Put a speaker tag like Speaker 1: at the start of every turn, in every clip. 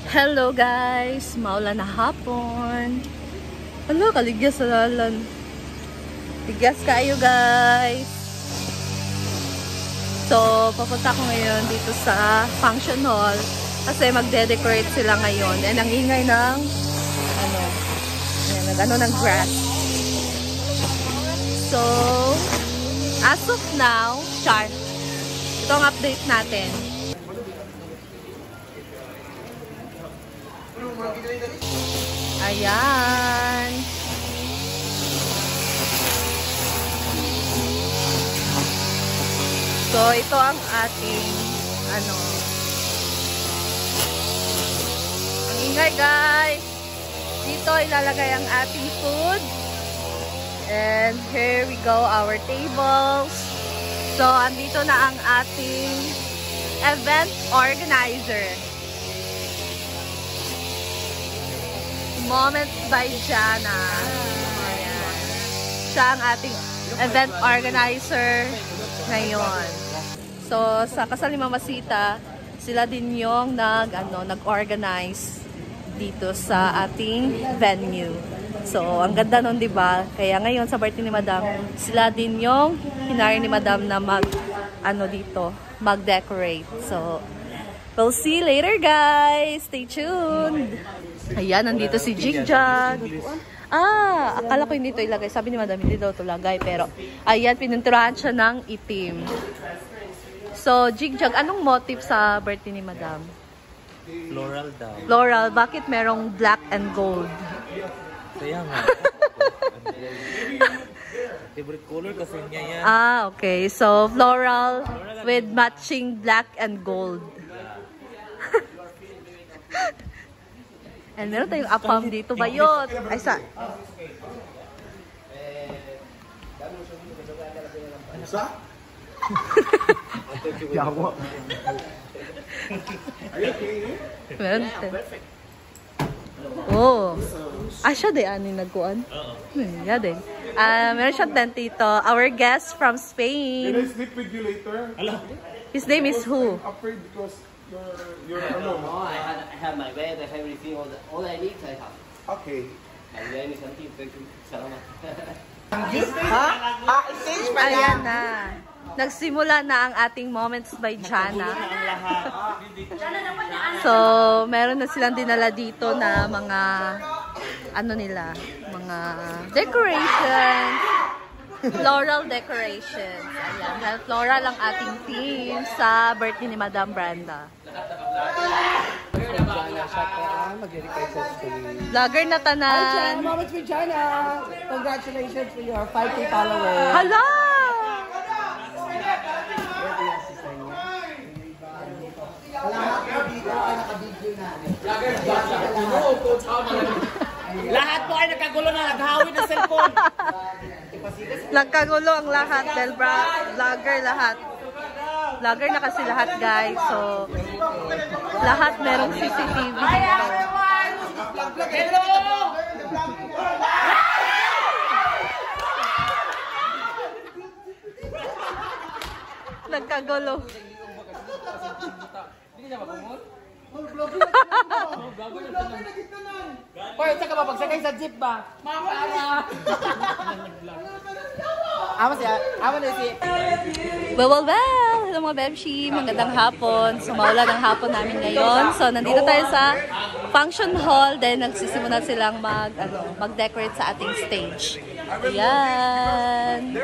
Speaker 1: Hello guys! Maulan na hapon. Ano, kaligyan sa lalan. Ligyas kayo guys. So, papunta ko ngayon dito sa function hall kasi magde-decorate sila ngayon. And ang ingay ng ng grass. So, as of now, ito ang update natin. Ayan. So, ito ang ating ang ingay guys. Dito ilalagay ang ating food. And here we go, our tables. So, andito na ang ating event organizer. Moments by Jana. Ayan. Siya ang ating event organizer ngayon. So, sa kasal ni Mama Sita, sila din yung nag-organize dito sa ating venue. So, ang ganda nun, diba? Kaya ngayon, sa birthday ni Madam, sila din yung hinari ni Madam na mag-decorate. So, we'll see you later, guys! Stay tuned! Ayan, nandito si Jigjag. Akala ko hindi ito ilagay. Sabi ni Madam, hindi daw ito lagay. Pero, ayan, pininturahan siya ng itim. So, Jigjag, anong motive sa birthday ni Madam?
Speaker 2: Floral daw.
Speaker 1: Floral. Bakit merong black and gold?
Speaker 2: Kaya nga. Favorite color kasi niya yan.
Speaker 1: Okay. So, floral with matching black and gold. And meron tayong apam dito. Bayot! Ay,
Speaker 3: Yawa.
Speaker 1: meron tayo. Oh. Siya din. Ano nagkuhan? Yeah, din. Meron siyang tent dito. Our guest from Spain.
Speaker 3: Can I sleep with you later?
Speaker 1: His name is who?
Speaker 3: I'm afraid because you're alone.
Speaker 4: No, I have my bed, I have everything, all I need I have.
Speaker 3: Okay.
Speaker 4: And then something, thank you. Salamat.
Speaker 1: Ayan na. Nagsimula na ang ating Moments by Jana. So, meron na silang dinala dito na mga mga decorations. Floral decorations. Ayan. Floral ang ating theme sa birthday ni Madam Brenda. Vlogger na tanan.
Speaker 5: Moments with Jana. Congratulations for your 5K followers.
Speaker 1: Hala!
Speaker 5: Lahat po ay nagkagulo na naghawid ng cellphone.
Speaker 1: Nagkagulo ang lahat dahil vlogger lahat. Vlogger na kasi lahat guys. So, lahat merong CCTV dito. Nagkagulo.
Speaker 5: Hoy, saka ba pagsakay sa jeep ba? Mama!
Speaker 1: Well! Hello mga Bebshi! Magandang hapon. So, maulan ang hapon namin ngayon. So, nandito tayo sa function hall. Then, nagsisimula silang mag-decorate sa ating stage. Ayan!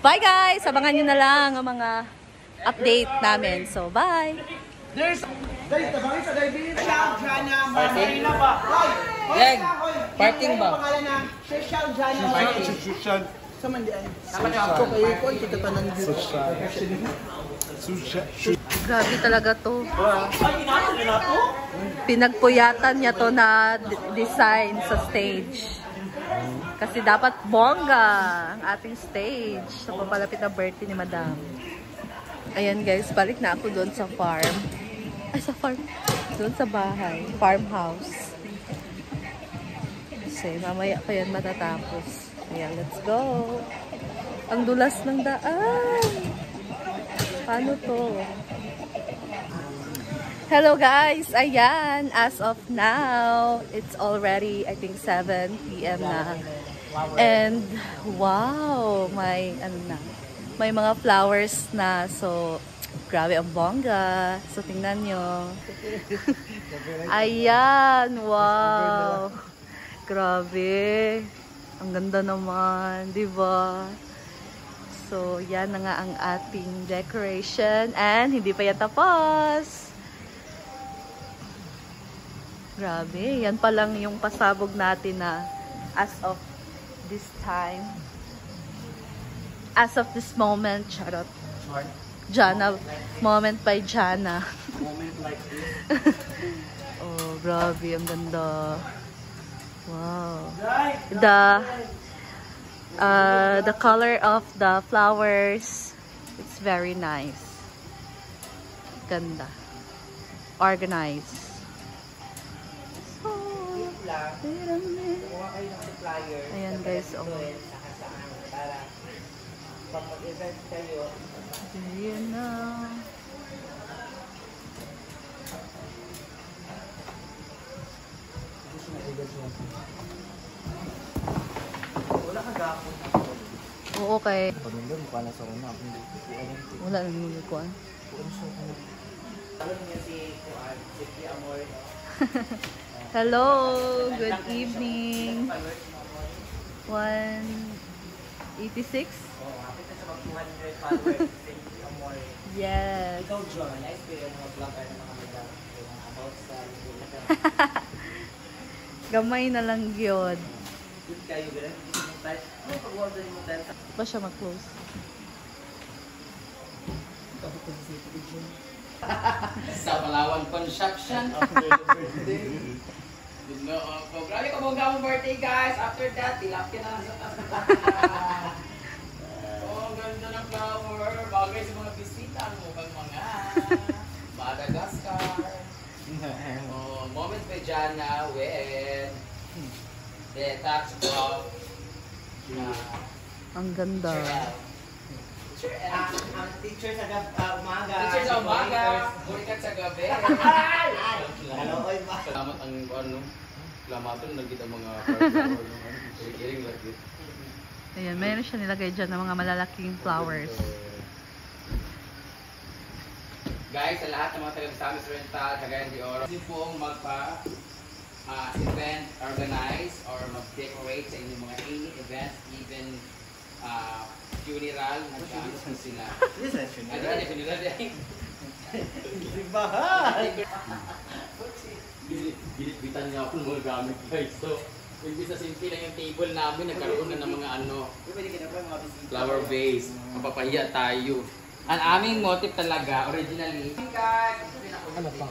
Speaker 1: Bye guys! Abangan nyo na lang ang mga update namin. So, bye!
Speaker 5: Leg, parking ba?
Speaker 1: Grabe talaga to. Pinagpuyatan niya to na design sa stage. Kasi dapat bongga ang ating stage sa papalapit na birthday ni Madam. Ayan guys, balik na ako doon sa farm. Sa farm. Doon sa bahay. Farmhouse. Kasi mamaya pa yan matatapos. Ayan, let's go. Ang dulas ng daan. Paano to? Hello guys! Ayan, as of now, it's already, I think, 7 p.m. na. And, wow! May mga flowers na. So, grabe ang bongga. So, tingnan nyo. Ayan! Wow! Grabe! Ang ganda naman, di ba? So, yan na nga ang ating decoration. And, hindi pa yan tapos. Grabe, yan pa lang yung pasabog natin na as of this time. As of this moment, charot. Jana, moment by Jana.
Speaker 4: Moment like this.
Speaker 1: Oh, grabe, ang ganda. Wow. The color of the flowers, it's very nice. Ganda. Organized. Ayan guys, oh.
Speaker 4: Para pag mag-event kayo,
Speaker 1: Ayan na.
Speaker 4: wala kang gapon.
Speaker 1: Oo, okay.
Speaker 2: Pagandun, mukha na sa una.
Speaker 1: Wala nang nilikuan.
Speaker 4: Alam niyo si Amor.
Speaker 1: Hello, good evening. 186?
Speaker 4: Kapit na sa mag 200 followers si Amor.
Speaker 1: Yes.
Speaker 4: Ikaw, John, na-experience mga vlogger na mga madam about sa
Speaker 1: Gamay na lang yun.
Speaker 4: good kayo, gano'n. Ano pag-order mo dahil sa
Speaker 1: Pa siya mag-close.
Speaker 4: sa Palawan Construction. Grabe ka mong gamong birthday, guys. After that, tilapia na lang sa taas. Oh, ang ganda ng flower. Bagay sa mga bisita. Ang mukhang mga Madagascar. Oh, moment by Jana with the touch of
Speaker 1: Ang ganda.
Speaker 4: ang teacher sa umaga. Teacher sa umaga. Burikat sa gabi. Haloy ba? Salamat ang ano. Salamaton lang kita mga iring lagi.
Speaker 1: Ayan, mayroon siya nilagay dyan ng mga malalaking flowers.
Speaker 4: Guys, sa lahat ng mga taga-Samis Rental, Cagayan de Oro, hindi pong event organize or mag-decorate sa inyong mga any event, even funeral, nag-ano sila. Funeral din. Bilit-bitan niya ako ng mga gamit, guys. So, hindi sa simple lang yung table namin, nagkaroon na ng mga flower vase. Mapapahiya tayo. Ang aming motif talaga, originally. Ano pa?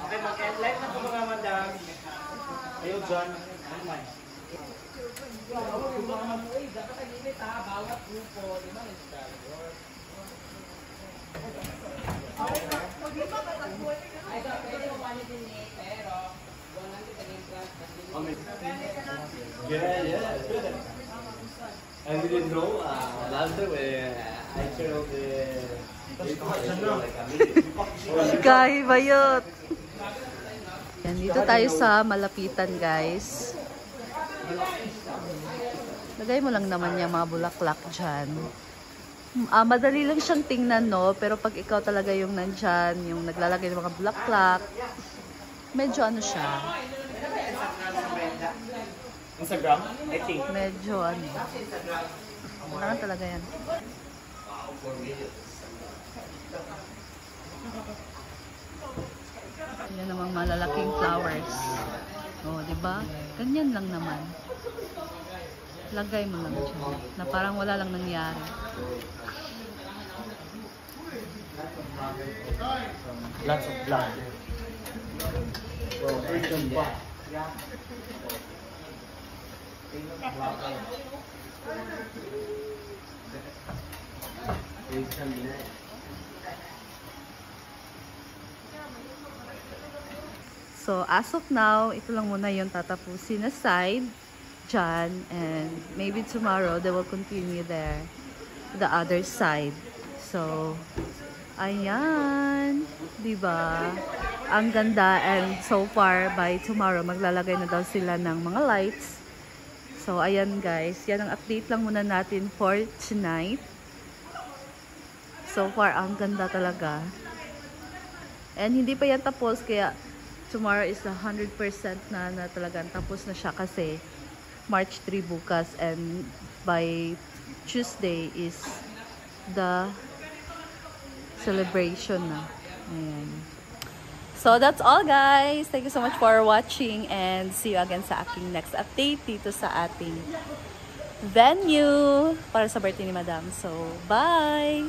Speaker 4: Okay, mag-live na po mga madam. Ayaw, John. Ano man? Dapat ang limit ha, bawat grupo, 5 installers. Ay, so, pwede mo manipulate, pero 100 ang interest.
Speaker 3: Yeah.
Speaker 4: I didn't know. Last time, I showed the...
Speaker 1: Sky Bayot! Yan, dito tayo sa malapitan, guys. Lagay mo lang naman yung mga bulaklak dyan. Madali lang siyang tingnan, no? Pero pag ikaw talaga yung nandyan, yung naglalagay ng mga bulaklak, medyo ano siya.
Speaker 4: Instagram? I think.
Speaker 1: Medyo ano. Parang talaga yan. Yan namang malalaking flowers. Oh, di ba? Ganyan lang naman. Lagay mo lang dyan. Na parang wala lang nangyari.
Speaker 2: Lots of blood.
Speaker 1: So, as of now, ito lang muna yung tatapusin na side dyan. And maybe tomorrow, they will continue there. The other side. So, ayan. Diba? Ang ganda. And so far, by tomorrow, maglalagay na daw sila ng mga lights. So, ayan guys. Yan ang update lang muna natin for tonight. So far, ang ganda talaga. And hindi pa yan tapos, kaya tomorrow is 100% na talagang tapos na siya kasi March 3 bukas and by Tuesday is the celebration na. Ayan. So that's all guys. Thank you so much for watching and see you again sa aking next update dito sa ating venue para sa birthday ni Madam. So bye!